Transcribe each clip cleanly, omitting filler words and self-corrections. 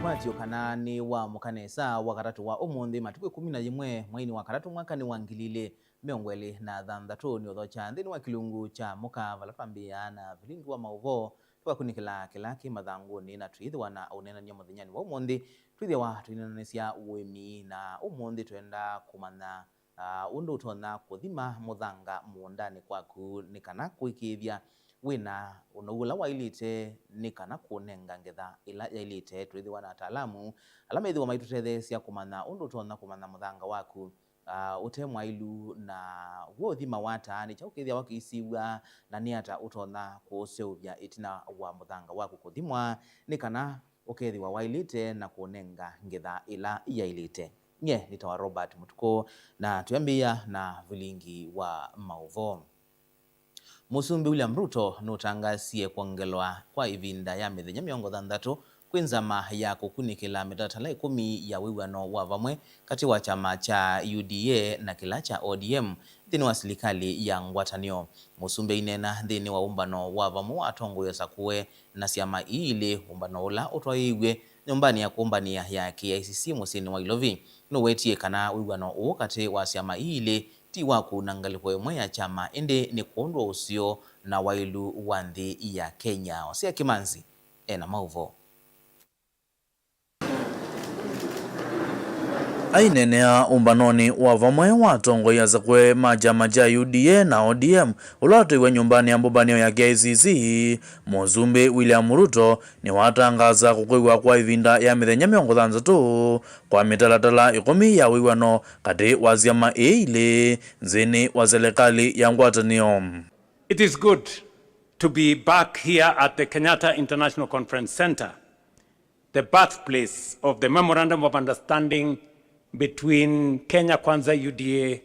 Matio kanani wa mukanesa wakatatu wa umundi matuku 11 mwaini wakatatu mwaka ni wangilile miongweli na dhandatu ni odhocha ndini wa kilungu cha muka valapambia na vilingi wa mauvo tuwakunikila kilaki madhanguni na tuidhiwa na unena nyamo dhinyani wa umundi tuidhiwa tuinanesia uwemi na umundi tuenda kumana undu utona kuthima muthanga muundani kwaku nikana kuikithia wina unugula wa ilite nikana kunenga ngetha ila ya ilite tuithiwa na ataalamu alama ithiwa maitutethesia kumana undu utona kumana muthanga waku utemwa ilu na wothima wata ni chaukithia wakisiwa na niata utona kuseuvya itina wa muthanga waku kuthimwa nikana ukethiwa wa ilite na kunenga ngetha ila ya ilite. Nye nitawa Robert Mutuko na tuyambia na vilingi wa mauvo. Musumbi William Ruto nutangasie kuongelwa kwa ivinda ya mithenya miongo thanthatu kwinzama ya kukunikila mitatala 10 ya wiwano wa vamwe kati wa chama cha UDA na kila cha ODM thini wa serikali ya ngwatanio. Musumbi inena thini wa umbano wa vamwe atongo yosakuwe na siama ile umbano ula utwaiwe nyumbani ya kumbania ya KICC musini wa Ilovi nuwetie kana wiwano uo kati wa siama ile tiwa kunangaliko imwe ya chama indi ni kuondwa usio na wailu wanthi ya Kenya. Osia Kimanzi ena mauvo. Ainenea umbanoni wa vamwe watongo ya zakwe majama ja UDA na ODM ulatoiwe nyumbani ya mbubanio ya KICC. Musumbi William Ruto ni watangaza kukwiwa kwa ivinda ya mithenya miongo thanthatu kwa mitalatala 10 ya wiwano kati wa siama ile nzini wa serikali ya ngwatanio. It is good to be back here at the Kenyatta International Conference Center, the birthplace of the Memorandum of Understanding between Kenya Kwanza UDA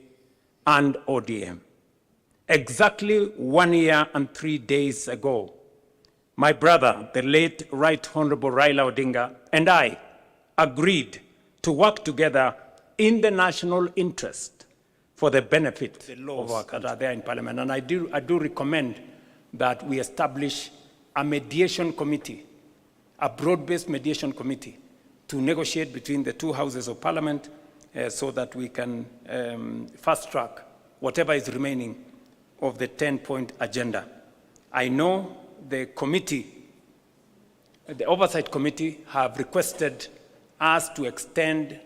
and ODM. Exactly 1 year and 3 days ago, my brother, the late Right Honorable Raila Odinga, and I agreed to work together in the national interest for the benefit of our that are there in Parliament. And I do recommend that we establish a mediation committee, a broad-based mediation committee, to negotiate between the two houses of Parliament so that we can fast-track whatever is remaining of the 10-point agenda. I know the committee, the Oversight Committee, have requested us to extend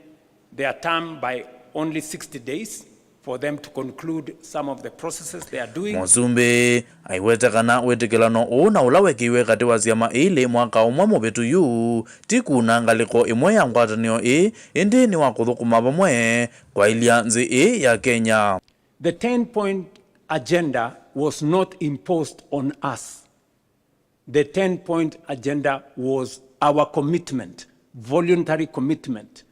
their term by only 60 days for them to conclude some of the processes they are doing. Musumbi aiwetekana wetikilano una ulawekiwe kati wa siama ile mwaka umwe mubitu yu tikuna ngaliko imwe ya ngwatanio indi ni wakuthukuma vamwe kwa ilia nzi ya Kenya. The 10-point agenda was not imposed on us. The 10-point agenda was our commitment, voluntary commitment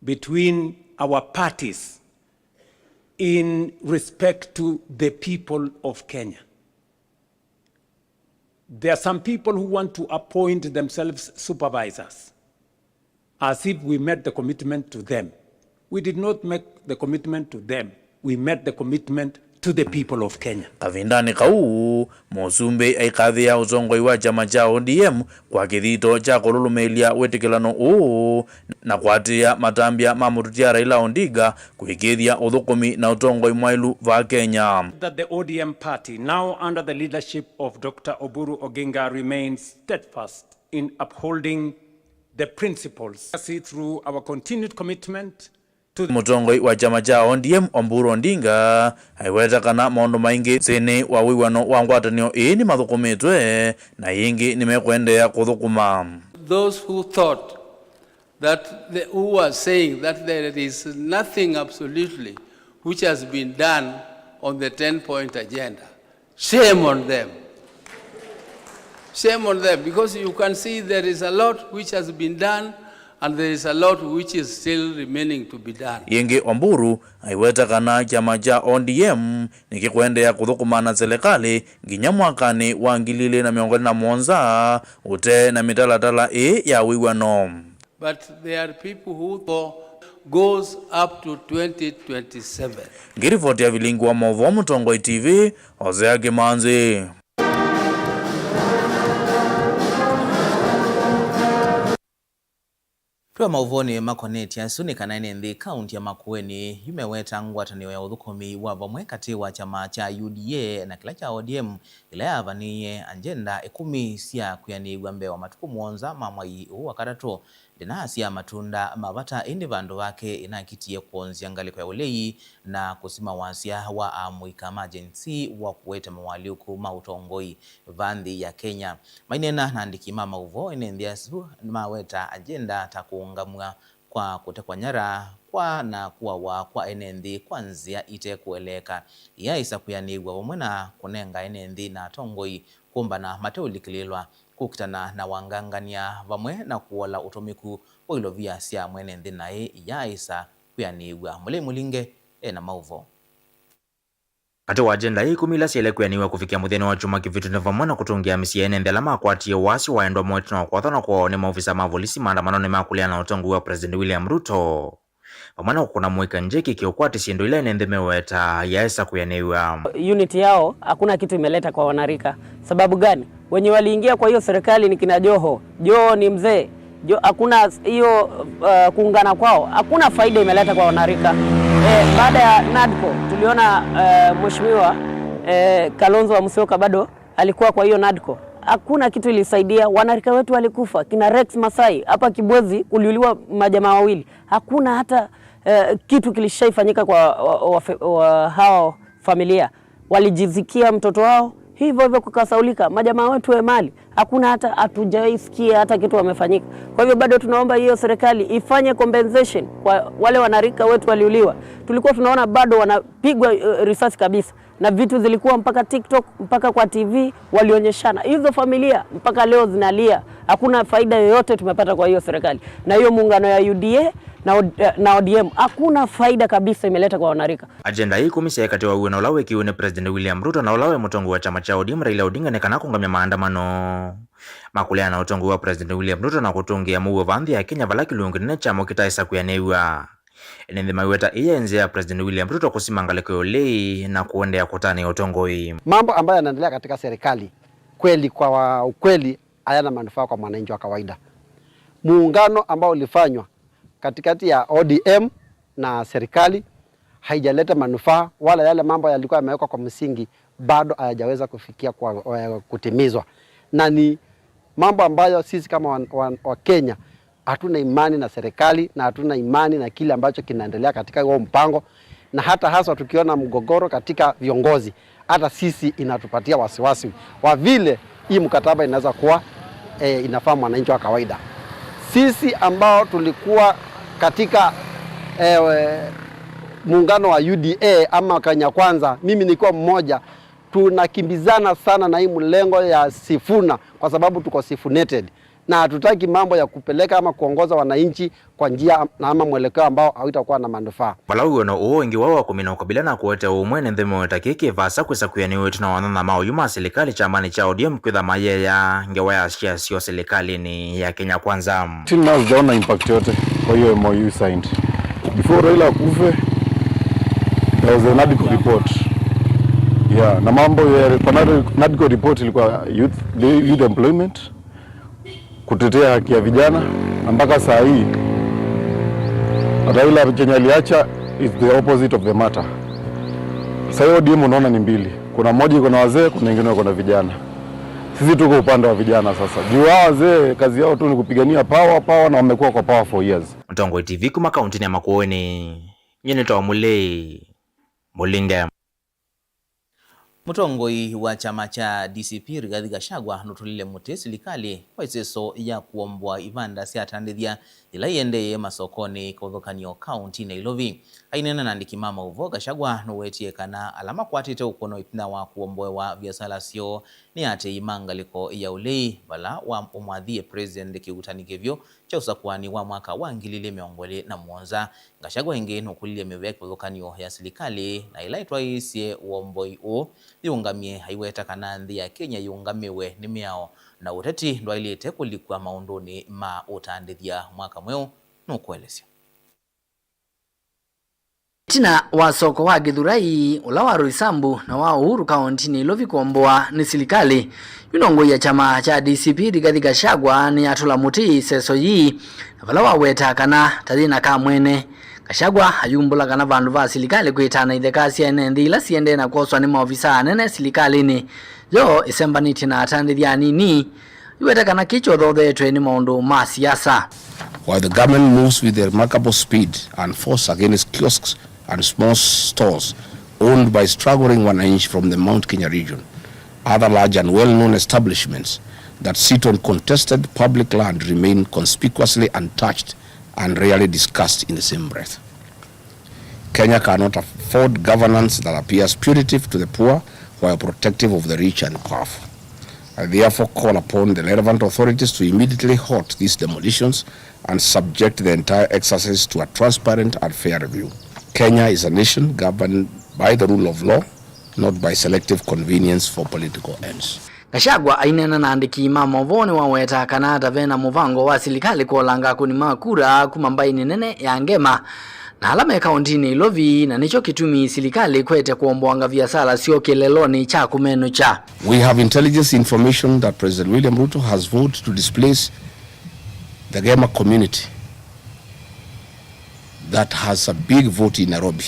between our parties in respect to the people of Kenya. There are some people who want to appoint themselves supervisors, as if we made the commitment to them. We did not make the commitment to them. We made the commitment to the people of Kenya. Kavindani kau, Musumbi aikadhia uzongoi wa chama cha ODM kwa kithito cha kululumelia wetikilano na kwatia matambia mamututia Raila Odinga kuikithia uthukumi na utongoi mwailu va Kenya. That the ODM party, now under the leadership of Dr. Oburu Oginga, remains steadfast in upholding the principles. Through our continued commitment mutongoi wa chama cha ODM Oburu Odinga aiwetekana maundu maingi zini wa wiwano wa ngwatanio ni mathukumitwe na yingi nimekwendea kuthukuma. Those who thought that who were saying that there is nothing absolutely which has been done on the 10-point agenda, shame on them. Shame on them, because you can see there is a lot which has been done and there is a lot which is still remaining to be done. Yingi Oburu aiwetekana chama cha ODM nikikwendea kuthukuma na serikali nginya mwakani wa 2017 ute na mitalatala ya wiwano. But there are people who goes up to 2027. Ngiripoti ya vilingi wa mauvo Mutongoi TV, Osia Kimanzi. Twa mauvoni makoneti asunikana nthi kaunti ya Makueni yumeweta ngwatanio ya uthukumi wa vamwe kati wa chama cha UDA na kila cha ODM ila yavaniie agenda 10 cia kwianiwa mbee wa matuku muonza ma mwai wa karatu ndinasia matunda mavata indi vandu vake inakitie kuonzia ngaliko ya ulei na kusima wasia wa amuika emergency wa kuweta mawaliuku mautongoi vanthi ya Kenya mainena naandiki mama uvo inendiasu maweta agenda takuungamwa kwa kutekwa nyara kwa na kuwa kwa enenthi kwanzia ite kueleka yaisa kuyaniwa vamwe na kunenga enenthi na tongoi kumbana mateulikililwa kukitana na wangangania vamwe na kuola utomiku wa ilovia sia mwenenthi nae yaisa kuyaniwa Mulei Mulinge ena mauvo. Kati wa agenda hii 10 ila siele kuyaniwa kufikia mutheni wa chuma kivitu na vamwe na kutungia misi enenthi ala makwatie wasi waendwa mweti na wakwatha na kuwaone maofisa ma polisi maandamano ni makulia na utongu wa President William Ruto vamwe na kukuna mwika njeki kiukwati siendo ila enenthi meweta yaisa kuyaniwa. Unity yao hakuna kitu imeleta kwa wanarika. Sababu gani? Wenye waliingia kwa hiyo serikali ni kina Joho ni mzee. Hakuna hiyo kuungana kwao, hakuna faida imeleta kwa wanarika. Baada ya NADCO tuliona mheshimiwa Kalonzo Musyoka bado alikuwa kwa hiyo NADCO. Hakuna kitu ilisaidia, wanarika wetu walikufa. Kina Rex Masai hapa Kibwezi kuliuliwa majamaa wawili. Hakuna hata kitu kilishaifanyika kwa hao familia. Walijizikia mtoto wao hivyo hivyo kukasaulika. Majamaa wetu wa mali hakuna hata hatujaisikia hata kitu wamefanyika. Kwa hivyo bado tunaomba hiyo serikali ifanye compensation kwa wale wanarika wetu waliuliwa. Tulikuwa tunaona bado wanapigwa risasi kabisa na vitu zilikuwa mpaka TikTok mpaka kwa TV walionyeshana. Hizo familia mpaka leo zinalia. Hakuna faida yoyote tumepata kwa hiyo serikali. Na hiyo muungano ya UDA na ODM hakuna faida kabisa imeleta kwa wanarika. Agenda hii 10 cia kati wa uwe na ulawe kiune President William Ruto na ulawe mutongo wa chama cha ODM Raila Odinga nekana kungamia maandamano makulia na utongo wa President William Ruto na kutungia muwe vanthi ya Kenya vala kilungu nene chamo kitaisa kuyaniwa. Enenthi maiweta ienzi ya President William Ruto kusima ngaliko ya ulei na kuendea kutani ya utongo hii. Mambo ambayo yanaendelea katika serikali kweli kwa ukweli hayana manufaa kwa mwananchi wa kawaida. Muungano ambao ulifanywa katikati ya ODM na serikali haijaleta manufaa, wala yale mambo yalikuwa yamewekwa kwa msingi bado hayajaweza kufikia kwa kutimizwa. Na ni mambo ambayo sisi kama wa Kenya hatuna imani na serikali na hatuna imani na kile ambacho kinaendelea katika huo mpango, na hata hasa tukiona mgogoro katika viongozi hata sisi inatupatia wasiwasi wa vile hii mkataba inaweza kuwa inafaa mwananchi wa kawaida. Sisi ambao tulikuwa katika muungano wa UDA ama Kenya Kwanza, mimi nilikuwa mmoja, tunakimbizana sana na hii mlengo ya Sifuna kwa sababu tuko sifunated na hatutaki mambo ya kupeleka ama kuongoza wananchi kwa njia na ama mwelekeo ambao hautakuwa na manufaa. Walau na uo ingi wao kumina ukabila na kuwete umwene nthemo wetakiki vasa kwisa kuyaniwe tuna wanana mao yuma serikali chamani cha ODM kwitha maye ya ngewaya shia sio serikali ni ya Kenya Kwanza. Till now sijaona impact yote kwa hiyo MOU signed. Before Raila kufe there was a NADCO report. Yeah, na mambo ya NADCO report ilikuwa youth employment, kutetea haki ya vijana, na mpaka saa hii Raila chenye aliacha is the opposite of the matter. Sasa hiyo ODM unaona ni mbili. Kuna moja iko na wazee, kuna nyingine iko na vijana. Sisi tuko upande wa vijana sasa. Juu hao wazee kazi yao tu ni kupigania power na wamekuwa kwa power for years. Mtongo TV kuma kaunti ya Makueni. Nyene to Mulei Mulinge. Mutongoi wa chama cha DCP Rigathi Gachagua nutulile muti serikali kwa iseso ya kuombwa ivanda siatandithia ila iendeye masokoni kuthukanio kaunti Nairobi. Ainena nandiki mama uvo Gachagua nuwetie kana alama kwatite ukono ipina wa kuombwe wa biasala sio ni ate imangaliko ya ulei bala wa umwadhie president kiutanigevyo cha usakuani wa mwaka wa 2021. Gachagua inge nukulilie mewe kuthukanio ya serikali na ila itwaisie uomboi o yungamie haiweta kana nthi ya Kenya yungamiwe ni miao na uteti ndwailite kulikwa maunduni ma utandithia mwaka mweu nukuelesya. Itina wa soko wa Githurai ula wa Roysambu na wa Uhuru County ni Ilovi kuomboa ni serikali yunongo ya chama cha DCP Rigathi Gachagua ni atula muti seso yi vala waweta kana tathina ka mwene. Gachagua ayumbula kana vandu va serikali kwitana ithekasi ene ila siende na koswa ni maofisa anene serikali ni yo isembaniti na atandithia nini iweta kana kicho thothetwe ni maundu ma siasa. While the government moves with a remarkable speed and force against kiosks and small stores owned by struggling wananchi from the Mount Kenya region, other large and well-known establishments that sit on contested public land remain conspicuously untouched and rarely discussed in the same breath. Kenya cannot afford governance that appears punitive to the poor while protective of the rich and powerful. I therefore call upon the relevant authorities to immediately halt these demolitions and subject the entire exercise to a transparent and fair review. Kenya is a nation governed by the rule of law, not by selective convenience for political ends. Gachagua ainena na andiki mama vone waweta kana tavena muvango wa serikali kuolanga kunima kura kumambaini nene ya ngema na alame kauntini Ilovi na nicho kitumi serikali kwete kuomboanga biashara sio kileloni cha kumeno cha. We have intelligence information that President William Ruto has voted to displace the Gema community that has a big vote in Nairobi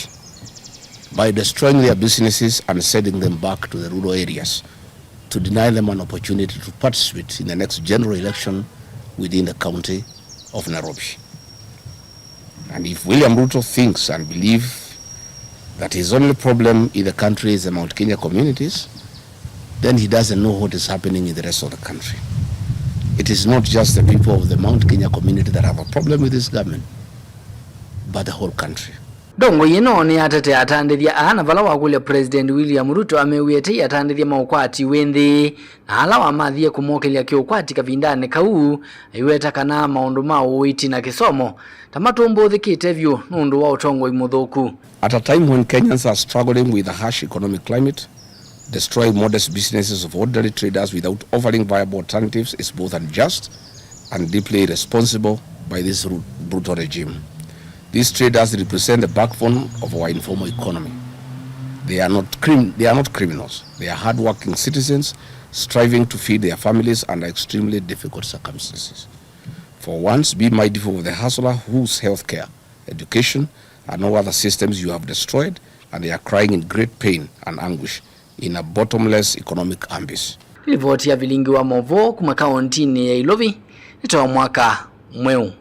by destroying their businesses and sending them back to the rural areas to deny them an opportunity to participate in the next general election within the county of Nairobi. And if William Ruto thinks and believes that his only problem in the country is the Mount Kenya communities, then he doesn't know what is happening in the rest of the country. It is not just the people of the Mount Kenya community that have a problem with this government, but the whole country. Dongo yino ni atete atandithia ana vala wakule President William Ruto amewete atandithia maukwati wendi na ala wa mathie kumokelia kiukwati kavindane kau iweta kana maundu mao iti na kisomo tamatumbo thikite vyu nundu wa utongo imuthuku. At a time when Kenyans are struggling with a harsh economic climate, destroying modest businesses of ordinary traders without offering viable alternatives is both unjust and deeply irresponsible by this brutal regime. These traders represent the backbone of our informal economy. They are not criminals. They are hardworking citizens striving to feed their families under extremely difficult circumstances. For once, be mindful of the hustler whose healthcare, education, and all other systems you have destroyed, and they are crying in great pain and anguish in a bottomless economic abyss. Ripoti ya Vilingi wa Movo kuma kauntini ya Ilovi itoa mwaka mweu.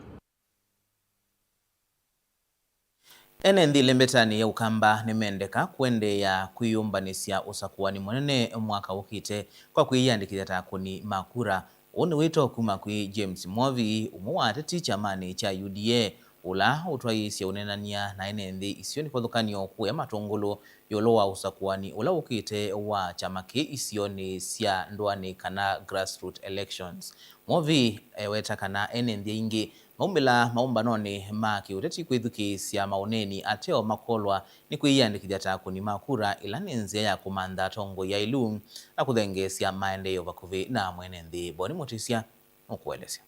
Enendi lembetani ya ukamba nimendeka kwende ya kuyumbanisia usakuwani mwenene mwaka ukite kwa kuiyandikithia takuni makura une wito kuma kui James Mwovi umuwateti chamani cha UDA ula utwaisya unenania na enendi isioni kwa dhukanio kuya matungulu yolowa usakuwani ula ukite wa chamaki isioni siya nduani kana grassroots elections. Mwovi weta kana enendi ingi maumbila maumbanoni maki uteti kwithuki siya mauneni ateo makolwa ni kuiyandikithia takuni makura ila nenzia ya kumanda tongo ya ilu na kuthengesya maendeyo vakuvi na mwenendi Boni Mutisia ukuelesya.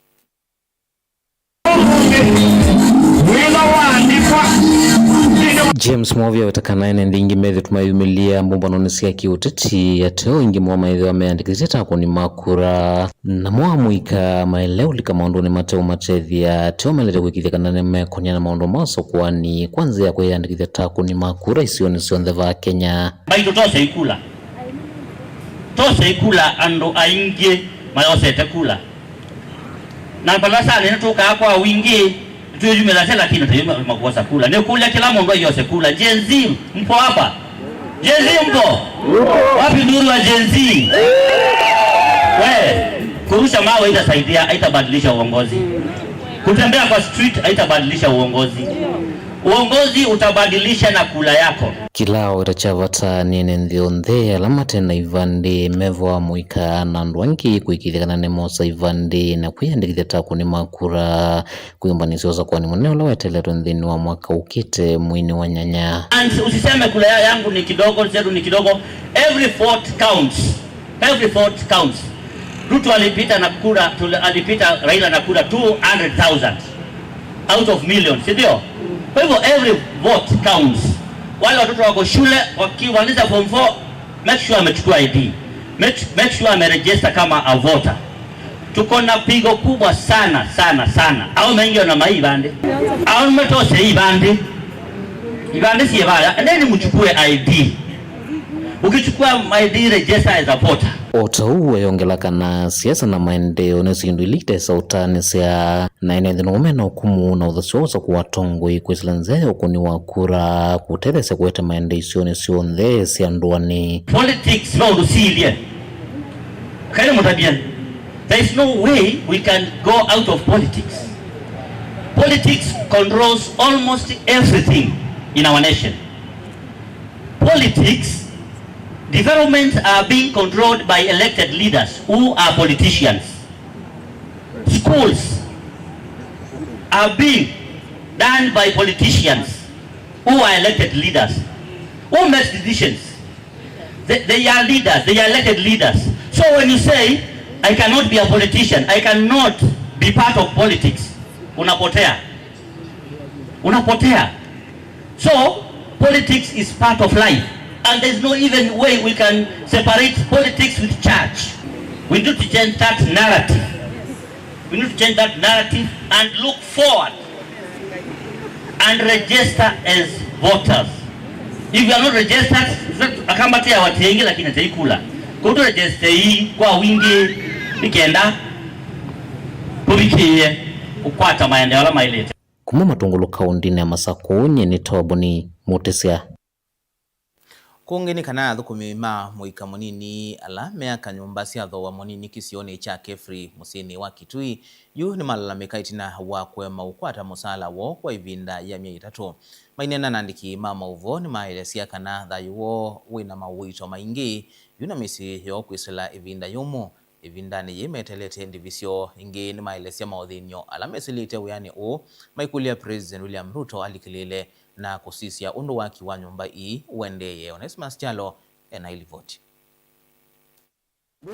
James Mwovi watakana enendi ingi methe tumayumilia mbumbano siya kiuteti ateo ingi mwa maithe ameandikithia takuni makura na mwamuika maeleo lika maundu ni mateo matethia ateo melete kwikithia kana nemekonia na maundu maso kwani kwanza ya kuiandikithia takuni makura isioni sionthe va Kenya. Baito tose ikula ando aingie mayosete kula na balasa ne toka kwa wingi tuyumela sela kina tayuma makosa kula ne kula kila mundu yose kula. Jenzi mpo hapa? Jenzi mpo wapi? Nuru wa Jenzi we kurusha mawe itasaidia, haitabadilisha uongozi. Kutembea kwa street haitabadilisha uongozi. Uongozi utabadilisha na kula yako. Kilao itachavata nene ndhionde alama tena Ivande mevo muika na ndwangi kuikithia kana nemosa Ivande na kuyandikithia takuni makura kuyumbanisiwa kwa ni mweneo la weteleto ndhini wa mwaka ukite mwini wa nyanya. And usiseme kula yangu ni kidogo, zetu ni kidogo. Every vote counts. Every vote counts. Ruto alipita na kura, alipita Raila na kura 200,000 out of millions, sindio? Kwa hivyo every vote counts. wale watoto wako shule wakimaliza form 4, make sure amechukua ID, make sure ameregister kama a voter. Tuko na pigo kubwa sana. Au mengi na maibande. Au mmetose hii bande. Ibande si baya, ndeni mchukue ID. Ukichukua ID register as a voter. Otau weyongelakana siasa na maendeleo nesindwilite sautani sia na enethino na ukumu na uthasioza kuwatongoi kwisilanzea ukuni wa kura kutethesa kuweta maendeleo nesionthe sia ndwani. Politics no lusilie. Kaya mutabia. There is no way we can go out of politics. Politics controls almost everything in our nation. Politics, developments are being controlled by elected leaders who are politicians. Schools are being done by politicians who are elected leaders. Who makes decisions? They are leaders, they are elected leaders. So when you say, I cannot be a politician, I cannot be part of politics, unapotea. So politics is part of life, and there's no even way we can separate politics with church. We need to change that narrative. We need to change that narrative and look forward and register as voters. If you are not registered, akambatia watiengi lakini taikula. Kuto register hii kwa wingi nikenda kubikie ukwata maendeleo la mailete. Kuma matungulu kaundini ya Masakunye ni Toboni Mutesia. Kungeni kana thukumi ma muika munini ala meaka nyumba cia thowa munini kisioni cha Kefri musini wa Kitui yu ni malalamika itina wa kwema ukwata musala wo kwa ivinda ya miaka 3 mainena nandiki mama uvo ni maelesia kana thayu wo wina mawito maingi yuna misi yo kwisila ivinda yumu ivinda ni yimetelete ndivisio ingi ni maelesia maudhinyo ala mesilite uyani u maikulia President William Ruto alikilile na kusisia undu waki wa nyumba hii uendeye. Onesmus Chalo na ilivoti.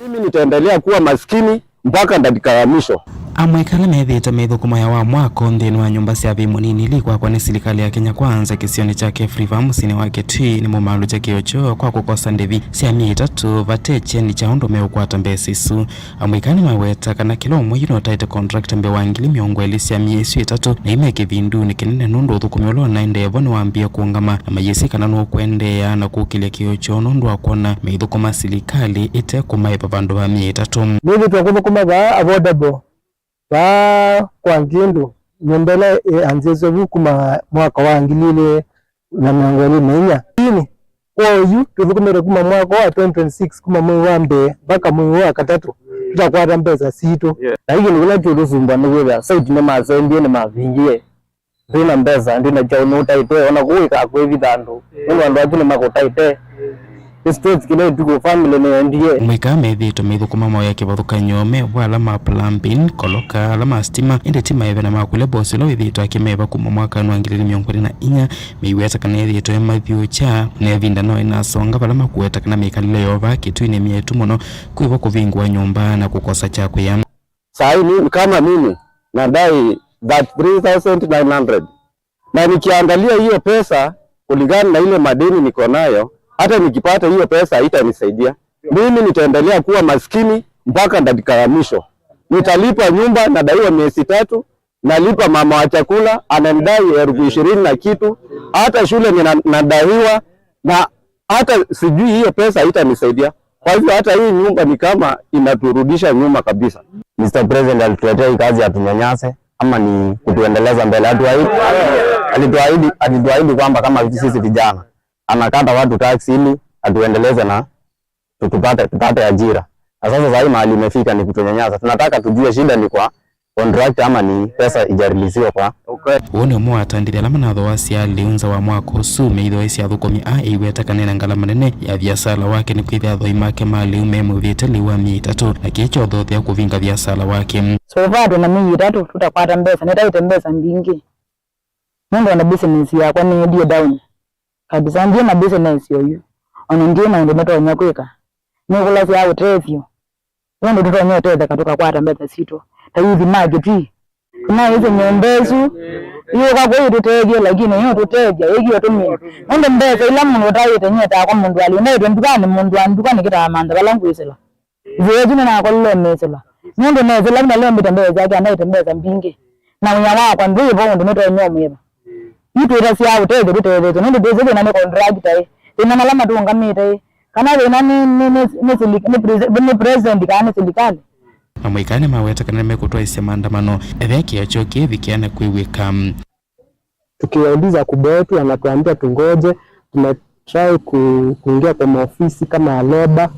Mimi nitaendelea kuwa maskini mpaka dakika ya mwisho. Amwekala methita methukuma ya wa mwako nthini wa nyumba cia vi munini ilikwa kwa ni serikali ya Kenya Kwanza kisioni cha Kefri musini wa Kitui ni mumalu cha kiocho kwa kukosa ndivi cia miaka 3 vateche ni cha undu meukwata mbesi isu. Amwekani maweta kana kilomo yuno title contract mbe wangili miongweli cia miezi 3 na ime kivindu ni kinene nundu thukumi ulo na endevo ni wambia kuungama na mayesi kana no kuendea na kukilia kiocho nundu akona methukuma serikali ite kumaipa vandu va miaka 3. Mimi tukuthukuma va affordable ba kwa ngindu nyembele anzezo bukuma mwaka wa ngilile na miongoni menya ini kwa yu tuvukumere kuma mwaka wa 2026 kuma mwezi wa mbe mpaka mwezi wa 3 tutakwata mbeza sito na hiki ni kila kitu sumba nwewe sauti na mazendi na mavingie ndina mbeza ndina jauno taite ona kuika kwa vitando ndio ndo ajine makotaite states kile tuko family ne ndiye mwika methito mithukuma moya kivathuka nyome wala ma plumbing koloka ala ma stima inde tima eve na makule bosilo ithito akimeva kuma mwaka wa 2024 miweta kana ithito ya mathio cha ne vinda no inasonga bala makueta kana mikalile yova Kitui ni mietu muno kuiva kuvingwa nyumba na kukosa cha kuya. Sai ni kama mimi nadai that 3900 na nikiangalia hiyo pesa kulingana na ile madeni niko nayo, hata nikipata hiyo pesa haitanisaidia. Mimi nitaendelea kuwa maskini mpaka dakika ya mwisho. Nitalipa nyumba na daiwa miezi 3, nalipa mama wa chakula anamdai 20,000 na kitu, hata shule ninadaiwa na hata sijui hiyo pesa haitanisaidia. Kwa hivyo hata hii nyumba ni kama inaturudisha nyuma kabisa. Mr. President alituletea hii kazi ya tunyanyase ama ni kutuendeleza mbele. Alituahidi kwamba kama sisi vijana anakata watu tax ili atuendeleze na tupate ajira. Na sasa hivi mahali imefika ni kutunyanyasa. Tunataka tujue shida ni kwa contract ama ni pesa ijarilisiwa kwa. Uone mwa atandile alama na thawasi aliunza wa mwaka usu meitho isi athukumi iweta kanena ngalama nene ya biasala wake ni kwithia thoi make mali umemu vieteli wa miaka 3 na kicho thothia kuvinga biasala wake. So far na miaka 3 tutakwata mbesa nitaite mbesa ndingi. Mundu ana business yakwa ni ndio down. Kabisa ndio na business yoyu. Ona ndio na ndio metonya kwika. Ni kula sia utrefio. Ndio tutonyote katoka kwata mbesa sito. Tayuthi market kuna hizo nyombezu iyo kwa tuteje lakini yo tuteje egio tumi ndo mbeza ila mundu taite nyeta kwa mundu ali naitwe ndukani mundu andukani kitamanda balangu isela zeje na kollo mesela mundu nezela na leo mbitembeza yake anaitembeza mbingi na unyama kwa ndivo mundu mito nyomwe itu ira sia uteje tuteje mundu deje na contract ai ina malama tu ngamite kana wena ni president kana serikali Mamuikane maweta kana mekutwa isia maandamano etheki ya choki vikiana kuiweka tukiwauliza kubwa wetu anatuambia tungoje. Tunatry kuingia kwa maofisi kama ya leba,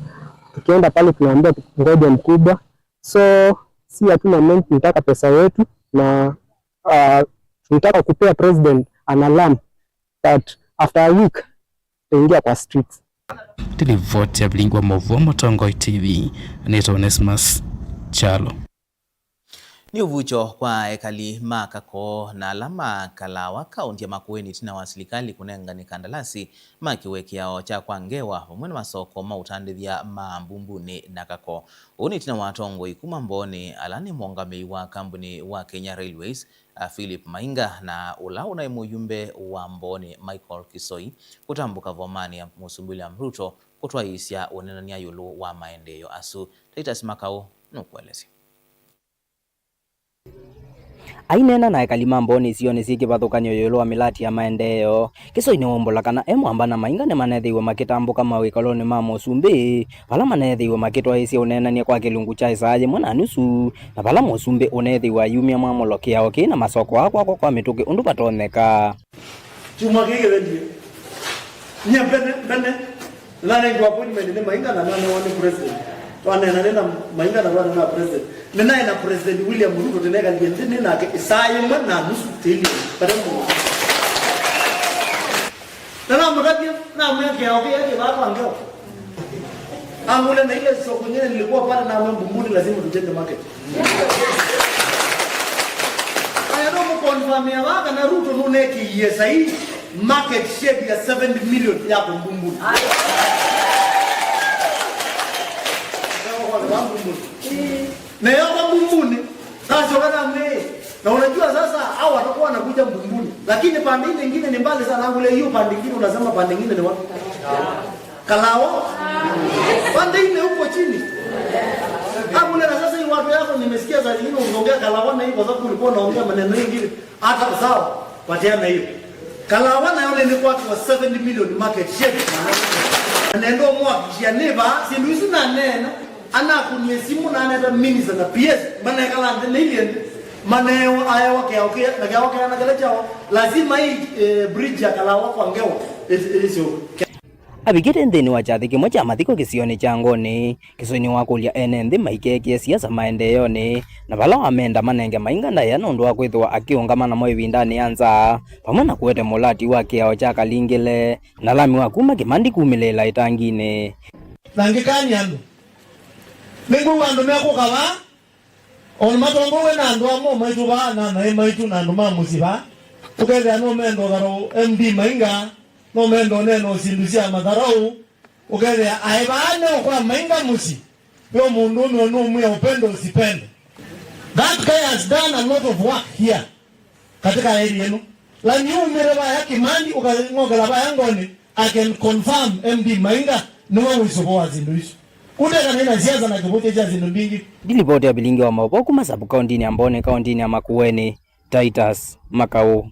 tukienda pale tunaambia tungoje mkubwa. So si hatuna mengi, tunataka pesa yetu na tunataka kupea president an alarm that after a week tuingia kwa streets. Tilivoti ya Bilingwa Movuo Motongoi TV Anita Onesmus Chalo. Ni uvucho kwa ekali makako na alama Kalawa kaunti ya Makueni tina wa serikali kunenga ni kandalasi makiweki yao cha kwangewa umwene masoko mautandithia mambumbuni na kako uni tina watongo ikuma mboni alani mwongamei wa kampuni wa Kenya Railways Philip Mainga na ulau na muyumbe wa mboni Michael Kisoi kutambuka vomani ya Musumbili ya Mruto kutwa isya unenania yulu wa maendeyo asu Titus Makau nukuelezi. Ainena na ekalima mboni sione sikivathukanio yolo wa milati ya maendeleo kiso ineombola kana emwamba na Mainga ne manethiwe makitambuka mawikaloni ma Musumbi vala manethiwe makitwa isi unenania kwa kilungu cha isaje mwana nusu na vala Musumbi unethiwe yumia mwamolokia oki na masoko akwa kwa mituki undu patoneka chuma kigethenie nya bene lana ngwa appointment ne Mainga na nane wone president twanena nena Mainga na wana na president nena ina president William Ruto teneka liende nena ke isaye mwana nusu tili baramo nana mudaki na mweke yake yake watu angeo angule na ile soko nyingine nilikuwa pale na Mbumbuni lazima tujenge market aya ndo mkonfirm ya waka na Ruto nuneki yesa hii market share ya 70 million ya Mbumbuni na yoko Mbumbuni sasa wana mwe na unajua sasa hao watakuwa wanakuja Mbumbuni lakini pande ile nyingine ni mbali sana angule hiyo pande nyingine unasema pande nyingine ni wapi Kalao pande ile huko chini angule na sasa hii watu yako nimesikia za lingine unaongea Kalao na hiyo kwa sababu ulikuwa unaongea maneno mengine hata sawa patiana hiyo Kalao na yule ni kwa 70 million market share anaenda mwakishia neba si Luis na nena ana kunyesimu na anata minister na PS maana kala ndile maneo aya wake okay na gawa kana gala chao lazima hii bridge ya Kalawa kwa ngewa sio abigire ndeni wa chathi kimwe cha mathiko kisioni cha ngoni kisoni wa kulia enenthi maikeke siasa maendeleo ni na vala wamenda manenge Mainga na yana ndo akwithwa akiungamana mo ivindani anza pamwe na kuete mulati wake ao cha kalingile na lami wa kuma kimandi kumilela itangine nangikani ando ningu wandu meko kala on matongo we nando amo maitu ba na maitu nando mamusiba tukende ano mendo garo MD Mainga no mendo neno sindusia madharau ukende aibane kwa Mainga musi yo mundu no mwe upendo usipende. That guy has done a lot of work here katika area yenu la nyumire ba yake mandi ukangogela ba yangoni I can confirm MD Mainga no wisobo azinduiso kuteka nena siasa na kibote cha zindumbingi dilipoti ya Bilingi wa Mavuo kuma sabu kaunti ya Mboni kaunti ya Makueni Titus Makau.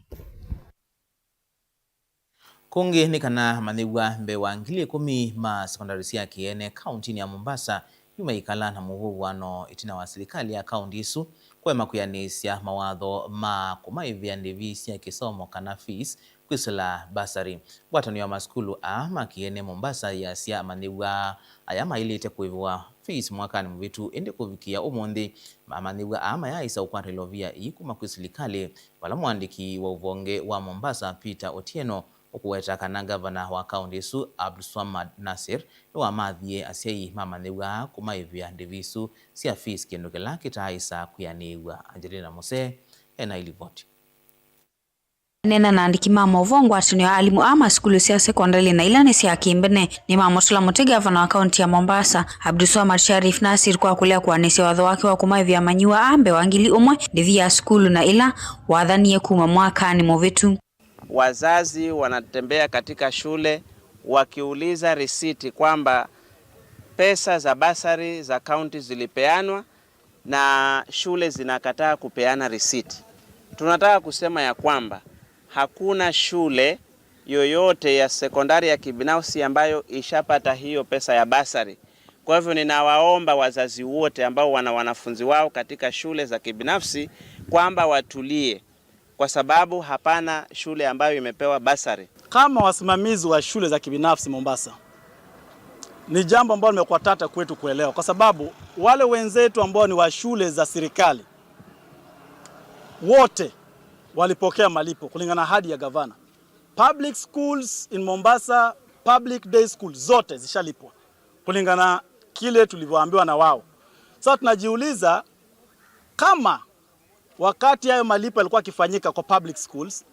Kungi ni kana manigwa mbewa 10,000 ma secondary sia kiene kaunti ya Mombasa yuma ikala na muhuwano itina wa serikali ya kaunti isu kwa makuyanisia mawadho ma kumaivya ndivisi ya kisomo kana fees kwisula basari watani wa maskulu ama kiene Mombasa ya sia manigwa ayama ilite kuivwa fees mwakani mvitu ende kuvikia umundi manigwa ama ya isa ukwante lovia ikuma kwisirikali wala mwandiki wa uvonge wa Mombasa Peter Otieno ukuweta na gavana wa kaunti isu Abdulswamad Nasir wa mathie asiai mama newa kumaivya ndivisu sia fees kindukela kitaisa kuyanewa Angelina Mose ena ilivoti nena na andiki mama uvongo atunio alimu ama skulu cia sekondari na ilani cia Kimbene ni mama Tula Muti gavana wa kaunti ya Mombasa Abdulswamad Sharif Nasir kwa kulea kuanisia watho wake wa kumaivia manyiwa ambe wangili umwe ndithia skulu na ila wathanie kuma mwakani muvitu. Wazazi wanatembea katika shule wakiuliza risiti kwamba pesa za basari za kaunti zilipeanwa na shule zinakataa kupeana risiti. Tunataka kusema ya kwamba hakuna shule yoyote ya sekondari ya kibinafsi ambayo ishapata hiyo pesa ya basari. Kwa hivyo ninawaomba wazazi wote ambao wana wanafunzi wao katika shule za kibinafsi kwamba watulie, kwa sababu hapana shule ambayo imepewa basari. Kama wasimamizi wa shule za kibinafsi Mombasa, ni jambo ambalo limekuwa tata kwetu kuelewa, kwa sababu wale wenzetu ambao ni wa shule za serikali wote walipokea malipo kulingana na hadi ya gavana. Public schools in Mombasa, public day schools zote zishalipwa kulingana kile tulivyoambiwa na wao. Sasa tunajiuliza kama wakati hayo malipo yalikuwa kifanyika kwa public schools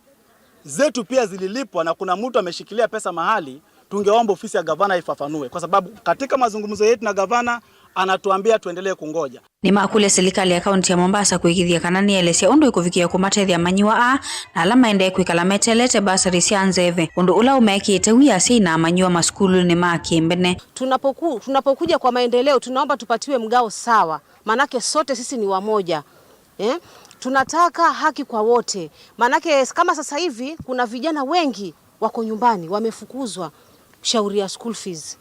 zetu pia zililipwa na kuna mtu ameshikilia pesa mahali, tungeomba ofisi ya gavana ifafanue, kwa sababu katika mazungumzo yetu na gavana anatuambia tuendelee kungoja. Ni makule serikali ya kaunti ya Mombasa kuigithia kanani elesia undu ikufikia kumatethia manyiwa na alama ende kwikala metelete basari cia nzeve undu ula umekite wia sina manyiwa maskulu ni ma Kimbene. Tunapokuja kwa maendeleo tunaomba tupatiwe mgao sawa, manake sote sisi ni wamoja. Tunataka haki kwa wote, manake kama sasa hivi kuna vijana wengi wako nyumbani wamefukuzwa shauri ya school fees.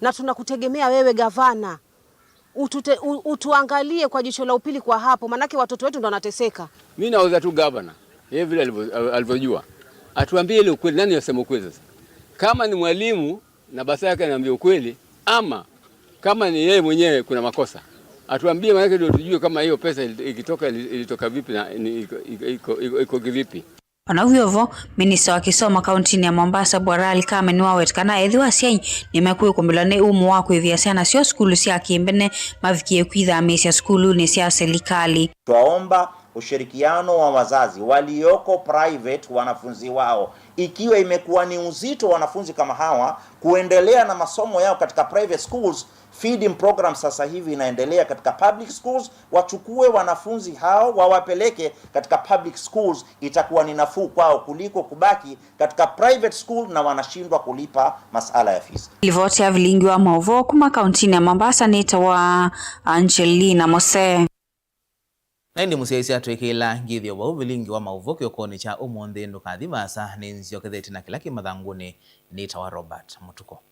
Na tunakutegemea wewe gavana utuangalie kwa jicho la upili kwa hapo, manake watoto wetu ndo wanateseka. Mimi nauza tu gavana yeye vile alivyojua atuambie ile ukweli. Nani yasema ukweli sasa? Kama ni mwalimu na basa yake anaambia ukweli, ama kama ni yeye mwenyewe kuna makosa atuambie, maana ndio tujue kama hiyo pesa ilitoka vipi na iko vipi. Panavyovo minista wa kisoma kaunti ya Mombasa Bwana Ali Kamen wawetkana edhiwa siai nimekuwa kumbilane umu wako hivya sana sio skulu cia Kimbene mavikie kwitha amesha skulu ni cia serikali. Twaomba ushirikiano wa wazazi walioko private wanafunzi wao, ikiwa imekuwa ni uzito wanafunzi kama hawa kuendelea na masomo yao katika private schools. Feeding program sasa hivi inaendelea katika public schools, wachukue wanafunzi hao wawapeleke katika public schools, itakuwa ni nafuu kwao kuliko kubaki katika private school na wanashindwa kulipa masala ya fees. Livotia vilingi wa maovo kuma kaunti ya Mombasa nita wa Angelina Mose. Naindi musiaisi atuikila ngithio wa vilingi wa maovo kiokoni cha umundi ndukathimasa ninzio ketheti na kila kimathanguni nita wa Robert Mutuko.